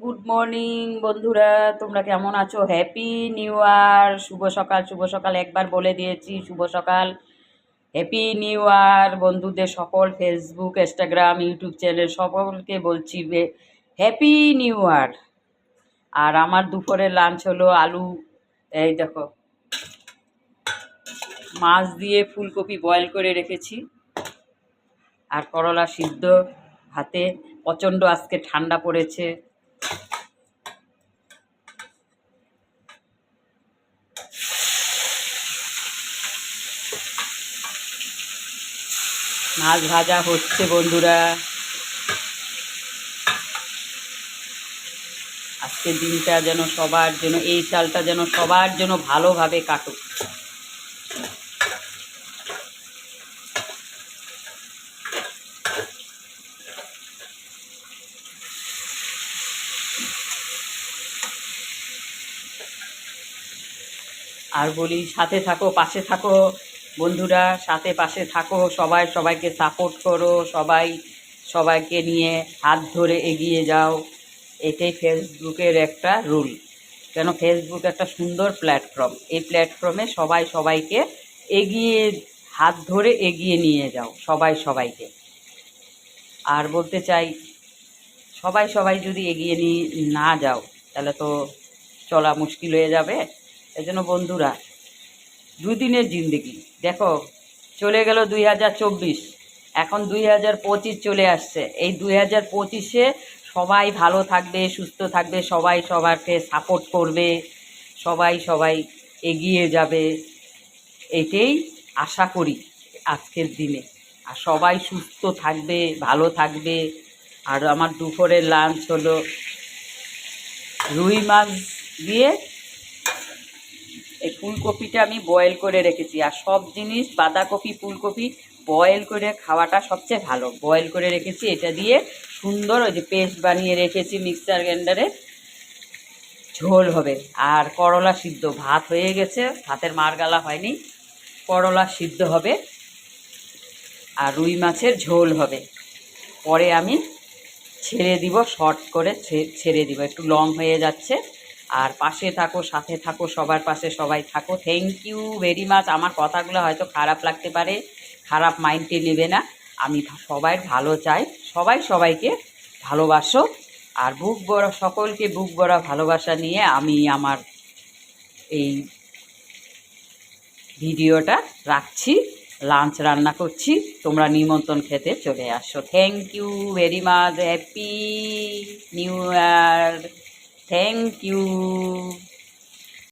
Good morning বন্ধুরা, তোমরা কেমন আছো? হ্যাপি নিউ ইয়ার, শুভ সকাল। শুভ সকাল একবার বলে দিয়েছি, শুভ সকাল, হ্যাপি নিউ ইয়ার। বন্ধুদের সকল ফেসবুক, ইনস্টাগ্রাম, ইউটিউব চ্যানেল সকলকে বলছি হ্যাপি নিউ ইয়ার। আর আমার দুপুরের লাঞ্চ হলো আলু, এই দেখো মাছ দিয়ে ফুলকপি বয়েল করে রেখেছি, আর করলা সিদ্ধ ভাতে। প্রচণ্ড আজকে ঠান্ডা পড়েছে। মাছ ভাজা হচ্ছে বন্ধুরা। আজকের দিনটা যেন সবার জন্য, এই সালটা যেন সবার জন্য ভালোভাবে কাটুক। আর বলি, সাথে থাকো, পাশে থাকো বন্ধুরা, সাথে পাশে থাকো। সবাই সবাইকে সাপোর্ট করো, সবাই সবাইকে নিয়ে হাত ধরে এগিয়ে যাও। এটাই ফেসবুকের একটা রুল। কেন, ফেসবুক একটা সুন্দর প্ল্যাটফর্ম। এই প্ল্যাটফর্মে সবাই সবাইকে এগিয়ে, হাত ধরে এগিয়ে নিয়ে যাও সবাই সবাইকে। আর বলতে চাই, সবাই সবাই যদি এগিয়ে না যাও তাহলে তো চলা মুশকিল হয়ে যাবে। এই জন্য বন্ধুরা, দুদিনের জিন্দেগি দেখো, চলে গেল 2024, এখন 2025 চলে আসছে। এই 2025-এ সবাই ভালো থাকবে, সুস্থ থাকবে, সবাই সবাইকে সাপোর্ট করবে, সবাই সবাই এগিয়ে যাবে, এটাই আশা করি আজকের দিনে। আর সবাই সুস্থ থাকবে, ভালো থাকবে। আর আমার দুপুরের লাঞ্চ হলো রুই মাছ দিয়ে এই ফুলকপিটা আমি বয়েল করে রেখেছি। আর সব জিনিস, বাঁধাকপি, ফুলকপি বয়েল করে খাওয়াটা সবচেয়ে ভালো। বয়েল করে রেখেছি, এটা দিয়ে সুন্দর ওই যে পেস্ট বানিয়ে রেখেছি মিক্সার গ্রাইন্ডারে, ঝোল হবে। আর করলা সিদ্ধ, ভাত হয়ে গেছে, ভাতের মার গালা হয়নি, করলা সিদ্ধ হবে, আর রুই মাছের ঝোল হবে। পরে আমি ছেড়ে দিব, শর্ট করে ছেড়ে দিব, একটু লং হয়ে যাচ্ছে। আর পাশে থাকো, সাথে থাকো, সবার পাশে সবাই থাকো। Thank you very much. আমার কথাগুলো হয়তো খারাপ লাগতে পারে, খারাপ মাইন্ডে নেবে না। আমি সবাই ভালো চাই, সবাই সবাইকে ভালোবাসো। আর বুক ভরা, সকলকে বুক ভরা ভালোবাসা নিয়ে আমি আমার এই ভিডিওটা রাখছি। লাঞ্চ রান্না করছি, তোমরা নিমন্ত্রণ খেতে চলে আসো। Thank you very much. Happy new year. Thank you.